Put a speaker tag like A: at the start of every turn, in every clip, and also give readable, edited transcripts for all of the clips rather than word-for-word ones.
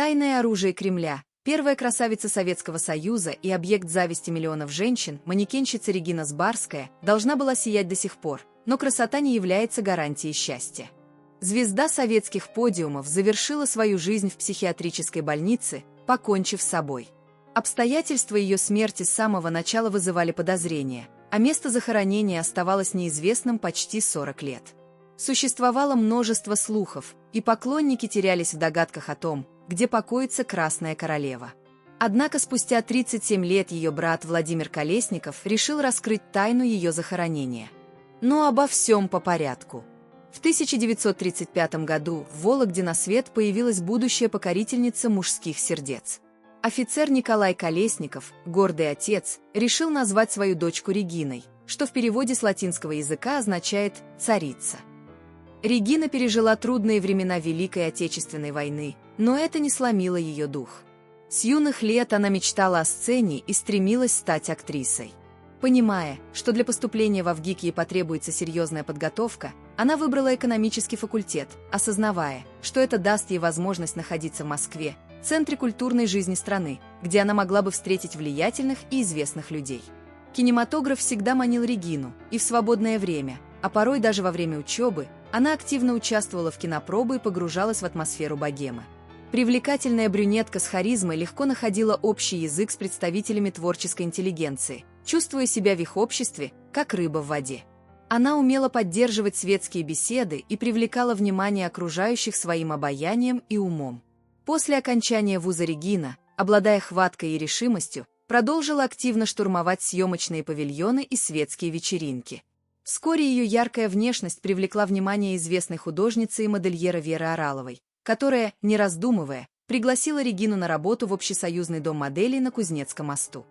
A: Тайное оружие Кремля. Первая красавица Советского Союза и объект зависти миллионов женщин, манекенщица Регина Сбарская, должна была сиять до сих пор, но красота не является гарантией счастья. Звезда советских подиумов завершила свою жизнь в психиатрической больнице, покончив с собой. Обстоятельства ее смерти с самого начала вызывали подозрения, а место захоронения оставалось неизвестным почти 40 лет. Существовало множество слухов, и поклонники терялись в догадках о том, где покоится Красная Королева. Однако спустя 37 лет ее брат Владимир Колесников решил раскрыть тайну ее захоронения. Но обо всем по порядку. В 1935 году в Вологде на свет появилась будущая покорительница мужских сердец. Офицер Николай Колесников, гордый отец, решил назвать свою дочку Региной, что в переводе с латинского языка означает «царица». Регина пережила трудные времена Великой Отечественной войны, но это не сломило ее дух. С юных лет она мечтала о сцене и стремилась стать актрисой. Понимая, что для поступления в ВГИК ей потребуется серьезная подготовка, она выбрала экономический факультет, осознавая, что это даст ей возможность находиться в Москве, центре культурной жизни страны, где она могла бы встретить влиятельных и известных людей. Кинематограф всегда манил Регину, и в свободное время, а порой даже во время учебы, она активно участвовала в кинопробы и погружалась в атмосферу богемы. Привлекательная брюнетка с харизмой легко находила общий язык с представителями творческой интеллигенции, чувствуя себя в их обществе, как рыба в воде. Она умела поддерживать светские беседы и привлекала внимание окружающих своим обаянием и умом. После окончания вуза Регина, обладая хваткой и решимостью, продолжила активно штурмовать съемочные павильоны и светские вечеринки. Вскоре ее яркая внешность привлекла внимание известной художницы и модельера Веры Ораловой, которая, не раздумывая, пригласила Регину на работу в Общесоюзный дом моделей на Кузнецком мосту.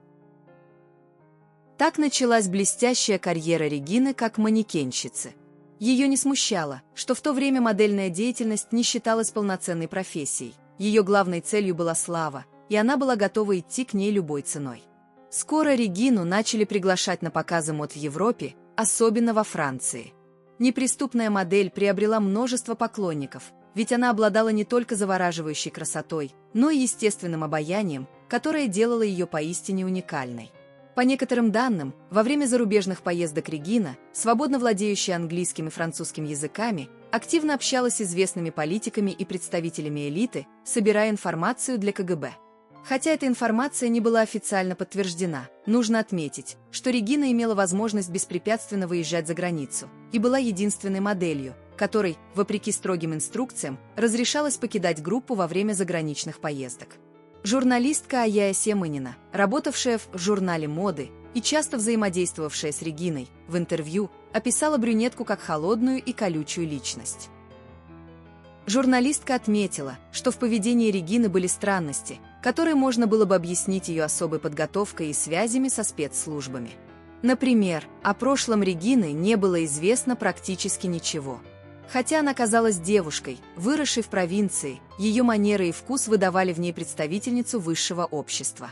A: Так началась блестящая карьера Регины как манекенщицы. Ее не смущало, что в то время модельная деятельность не считалась полноценной профессией. Ее главной целью была слава, и она была готова идти к ней любой ценой. Скоро Регину начали приглашать на показы мод в Европе, особенно во Франции. Неприступная модель приобрела множество поклонников, ведь она обладала не только завораживающей красотой, но и естественным обаянием, которое делало ее поистине уникальной. По некоторым данным, во время зарубежных поездок Регина, свободно владеющая английским и французским языками, активно общалась с известными политиками и представителями элиты, собирая информацию для КГБ. Хотя эта информация не была официально подтверждена, нужно отметить, что Регина имела возможность беспрепятственно выезжать за границу и была единственной моделью, которой, вопреки строгим инструкциям, разрешалось покидать группу во время заграничных поездок. Журналистка Аяя Семынина, работавшая в журнале моды и часто взаимодействовавшая с Региной, в интервью описала брюнетку как холодную и колючую личность. Журналистка отметила, что в поведении Регины были странности, которые можно было бы объяснить ее особой подготовкой и связями со спецслужбами. Например, о прошлом Регины не было известно практически ничего. Хотя она казалась девушкой, выросшей в провинции, ее манеры и вкус выдавали в ней представительницу высшего общества.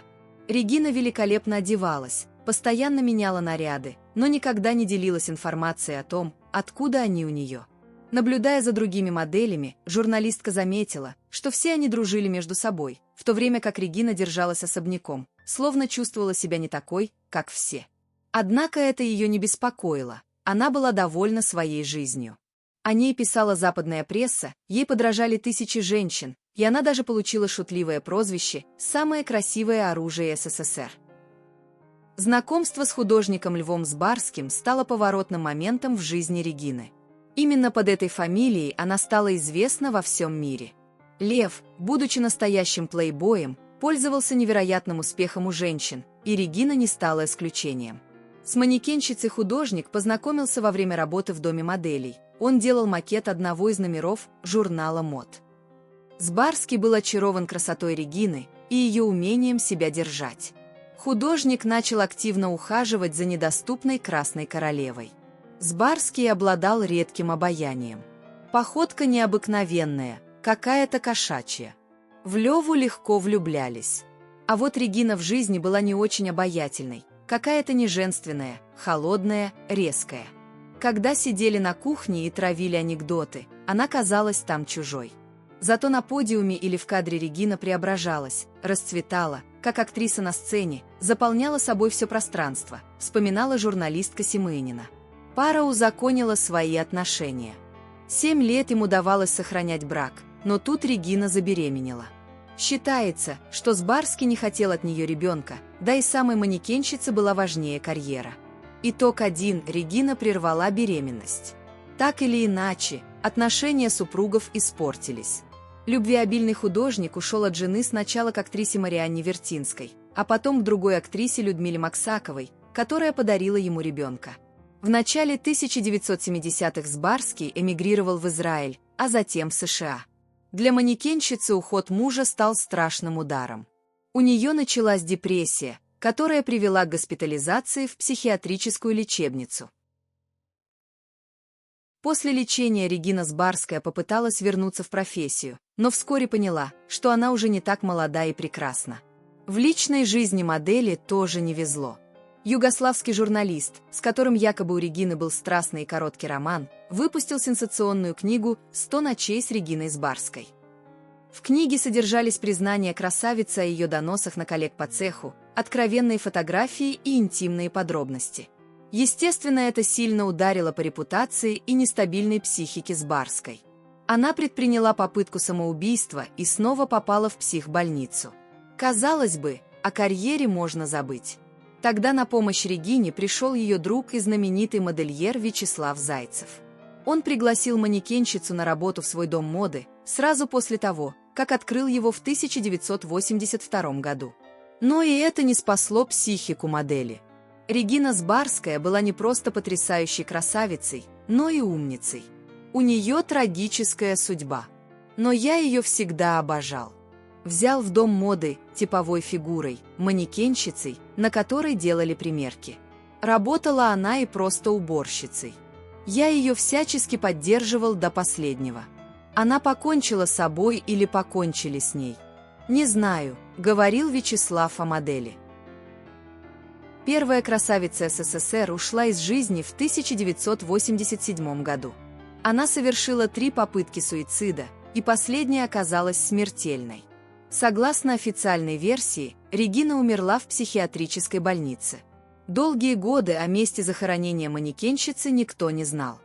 A: Регина великолепно одевалась, постоянно меняла наряды, но никогда не делилась информацией о том, откуда они у нее. Наблюдая за другими моделями, журналистка заметила, что все они дружили между собой, в то время как Регина держалась особняком, словно чувствовала себя не такой, как все. Однако это ее не беспокоило, она была довольна своей жизнью. О ней писала западная пресса, ей подражали тысячи женщин, и она даже получила шутливое прозвище «Самое красивое оружие СССР». Знакомство с художником Львом Сбарским стало поворотным моментом в жизни Регины. Именно под этой фамилией она стала известна во всем мире. Лев, будучи настоящим плейбоем, пользовался невероятным успехом у женщин, и Регина не стала исключением. С манекенщицей художник познакомился во время работы в доме моделей. Он делал макет одного из номеров журнала мод. Сбарский был очарован красотой Регины и ее умением себя держать. Художник начал активно ухаживать за недоступной Красной Королевой. Сбарский обладал редким обаянием. Походка необыкновенная, какая-то кошачья. В Леву легко влюблялись. А вот Регина в жизни была не очень обаятельной, какая-то неженственная, холодная, резкая. Когда сидели на кухне и травили анекдоты, она казалась там чужой. Зато на подиуме или в кадре Регина преображалась, расцветала, как актриса на сцене, заполняла собой все пространство, вспоминала журналистка Семенина. Пара узаконила свои отношения. 7 лет им удавалось сохранять брак, но тут Регина забеременела. Считается, что Сбарский не хотел от нее ребенка, да и самой манекенщице была важнее карьера. Итог 1: Регина прервала беременность. Так или иначе, отношения супругов испортились. Любвеобильный художник ушел от жены сначала к актрисе Марианне Вертинской, а потом к другой актрисе Людмиле Максаковой, которая подарила ему ребенка. В начале 1970-х Сбарский эмигрировал в Израиль, а затем в США. Для манекенщицы уход мужа стал страшным ударом. У нее началась депрессия, которая привела к госпитализации в психиатрическую лечебницу. После лечения Регина Сбарская попыталась вернуться в профессию, но вскоре поняла, что она уже не так молода и прекрасна. В личной жизни модели тоже не везло. Югославский журналист, с которым якобы у Регины был страстный и короткий роман, выпустил сенсационную книгу «100 ночей с Региной Сбарской». В книге содержались признания красавицы о ее доносах на коллег по цеху, откровенные фотографии и интимные подробности. Естественно, это сильно ударило по репутации и нестабильной психике Сбарской. Она предприняла попытку самоубийства и снова попала в психбольницу. Казалось бы, о карьере можно забыть. Тогда на помощь Регине пришел ее друг и знаменитый модельер Вячеслав Зайцев. Он пригласил манекенщицу на работу в свой дом моды сразу после того, как открыл его в 1982 году. Но и это не спасло психику модели. Регина Сбарская была не просто потрясающей красавицей, но и умницей. У нее трагическая судьба. Но я ее всегда обожал. Взял в дом моды типовой фигурой, манекенщицей, на которой делали примерки. Работала она и просто уборщицей. Я ее всячески поддерживал до последнего. Она покончила с собой или покончили с ней. Не знаю, говорил Вячеслав о модели. Первая красавица СССР ушла из жизни в 1987 году. Она совершила 3 попытки суицида, и последняя оказалась смертельной. Согласно официальной версии, Регина умерла в психиатрической больнице. Долгие годы о месте захоронения манекенщицы никто не знал.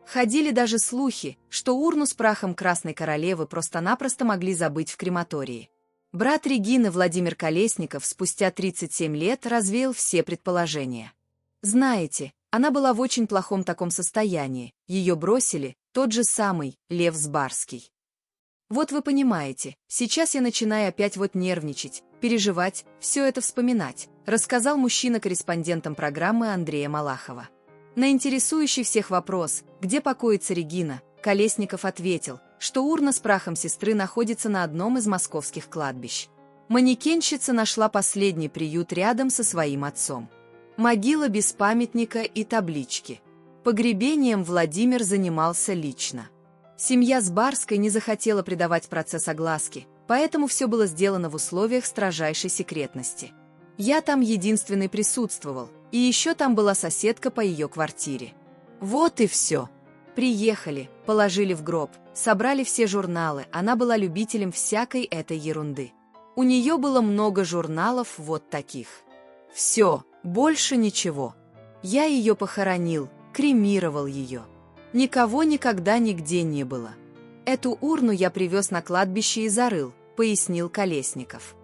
A: Ходили даже слухи, что урну с прахом Красной Королевы просто-напросто могли забыть в крематории. Брат Регины Владимир Колесников спустя 37 лет развеял все предположения. Знаете, она была в очень плохом таком состоянии, ее бросили, тот же самый Лев Сбарский. Вот вы понимаете, сейчас я начинаю опять нервничать, переживать, все это вспоминать, рассказал мужчина корреспондентам программы Андрея Малахова. На интересующий всех вопрос, где покоится Регина, Колесников ответил, что урна с прахом сестры находится на одном из московских кладбищ. Манекенщица нашла последний приют рядом со своим отцом. Могила без памятника и таблички. Погребением Владимир занимался лично. Семья Сбарской не захотела придавать процесс огласке, поэтому все было сделано в условиях строжайшей секретности. Я там единственный присутствовал, и еще там была соседка по ее квартире. Вот и все. Приехали, положили в гроб, собрали все журналы, она была любителем всякой этой ерунды. У нее было много журналов вот таких. Все, больше ничего. Я ее похоронил, кремировал ее. Никого никогда нигде не было. Эту урну я привез на кладбище и зарыл, пояснил Колесников.